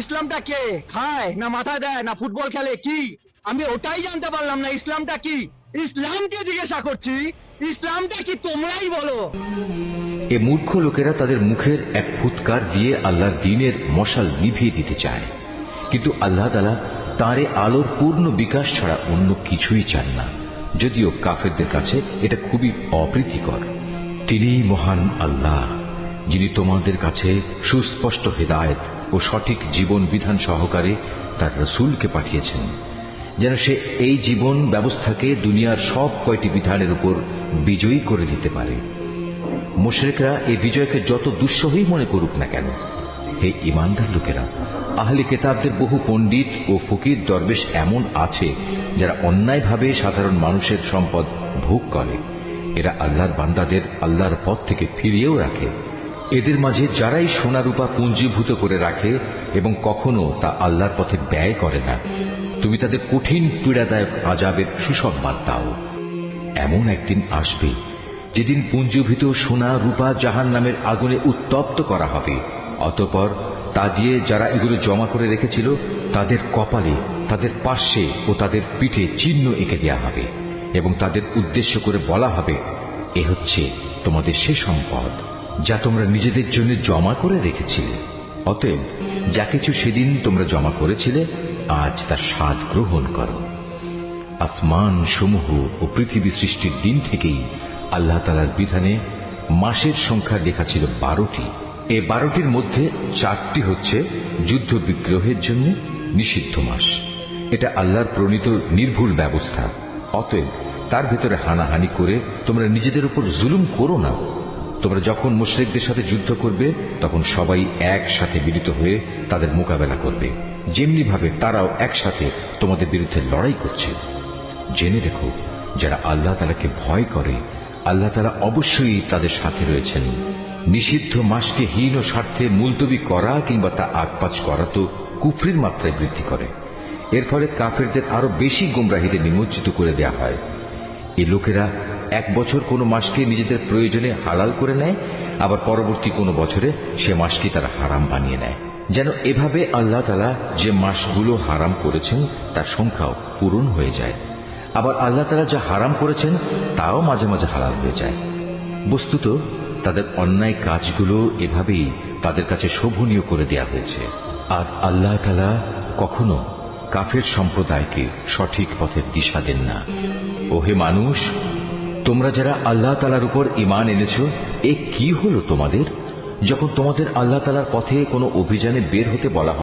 ইসলামটা কে খায় না মাথা দেয় না ফুটবল খেলে কি আমি ওটাই জানতে পারলাম না। ইসলামটা কি? ইসলামকে জিজ্ঞাসা করছি, ইসলামটা কি তোমরাই বলো। এ মূর্খ লোকেরা তাদের মুখের এক ফুৎকার দিয়ে আল্লাহর দ্বীনের মশাল নিভিয়ে দিতে চায়, কিন্তু আল্লাহ তাআলা তাঁর এ আলোর পূর্ণ বিকাশ ছাড়া অন্য কিছুই চান না, যদিও কাফেরদের কাছে এটা খুবই অপ্রীতিকর। তিনিই মহান আল্লাহ, যিনি তোমাদের কাছে সুস্পষ্ট হেদায়েত ও সঠিক জীবন বিধান সহকারে তার রাসূলকে পাঠিয়েছেন, যেন সে এই জীবন ব্যবস্থাকে দুনিয়ার সব কয়টি বিধানের উপর বিজয়ী করে দিতে পারে। মুশরিকরা এই বিজয়কে যত দুঃসহই মনে করুক না কেন, হে ঈমানদার লোকেরা, আহলে কিতাবদের বহু পণ্ডিত ও ফকির দরবেশ এমন আছে যারা অন্যায়ভাবে সাধারণ মানুষের সম্পদ ভোগ করে। এরা আল্লাহর বান্দাদের আল্লাহর পথ থেকে ফিরিয়েও রাখে। এদের মাঝে যারাই সোনা রূপা পুঞ্জীভূত করে রাখে এবং কখনো তা আল্লাহর পথে ব্যয় করে না, তুমি তাদের কঠিন পীড়াদায়ক আযাবের সুসংবাদ দাও। এমন একদিন আসবে যেদিন পুঞ্জীভূত সোনা রূপা জাহান্নামের আগুনে উত্তপ্ত করা হবে। অতঃপর তা দিয়ে যারা এগুলো জমা করে রেখেছিল তাদের কপালে, তাদের পার্শ্বে ও তাদের পিঠে চিহ্ন এঁকে দেওয়া হবে এবং তাদের উদ্দেশ্য করে বলা হবে, এ হচ্ছে তোমাদের সে সম্পদ যা তোমরা নিজেদের জন্য জমা করে রেখেছিলে। অতএব যা কিছু সেদিন তোমরা জমা করেছিলে, আজ তার স্বাদ গ্রহণ করো। আসমান সমূহ ও পৃথিবী সৃষ্টির দিন থেকেই আল্লাহ তাআলার বিধানে মাসের সংখ্যা লেখা ছিল 12টি। এই 12টির মধ্যে 4টি হচ্ছে যুদ্ধ বিগ্রহের জন্য নিষিদ্ধ মাস। এটা আল্লাহর প্রণীত নির্ভুল ব্যবস্থা। অতএব তার ভেতরে হানাহানি করে তোমরা নিজেদের উপর জুলুম করো না। তোমরা যখন মুশরিকদের সাথে যুদ্ধ করবে, তখন সবাই একসাথে মিলিত হয়ে তাদের মোকাবেলা করবে, যেমনি ভাবে তারাও একসাথে তোমাদের বিরুদ্ধে লড়াই করছে। জেনে রেখো, যারা আল্লাহ তাআলাকে ভয় করে, আল্লাহ তাআলা অবশ্যই তাদের সাথে রয়েছেন। নিষিদ্ধ মাসকে হীন ও স্বার্থে মুলতবি করা কিংবা তা আগপাচ করা তো কুফরির মাত্রায় বৃদ্ধি করে। এর ফলে কাফেরদের আরো বেশি গোমরাহিতে নিমজ্জিত করে দেয়া হয়। এই লোকেরা এক বছর কোনো মাসকে নিজেদের প্রয়োজনে হালাল করে নেয়, আবার পরবর্তী কোনো বছরে সে মাসকে তারা হারাম বানিয়ে নেয়, যেন এভাবে আল্লাহ তাআলা যে মাসগুলো হারাম করেছেন তার সংখ্যাও পূরণ হয়ে যায়। আবার আল্লাহ তাআলা যা হারাম করেছেন তাও মাঝে মাঝে হালাল হয়ে যায়। বস্তুত তাদের অন্যায় কাজগুলো এভাবেই তাদের কাছে শোভনীয় করে দেয়া হয়েছে। আর আল্লাহ তাআলা কখনো কাফের সম্প্রদায়কে সঠিক পথের দিশা দেন না। ওহে মানুষ, তোমরা যারা আল্লাহ তাআলার উপর ঈমান এনেছো, এ কি হলো তোমাদের, যখন তোমাদের আল্লাহ তাআলার পথে কোনো অভিযানে বের হতে বলা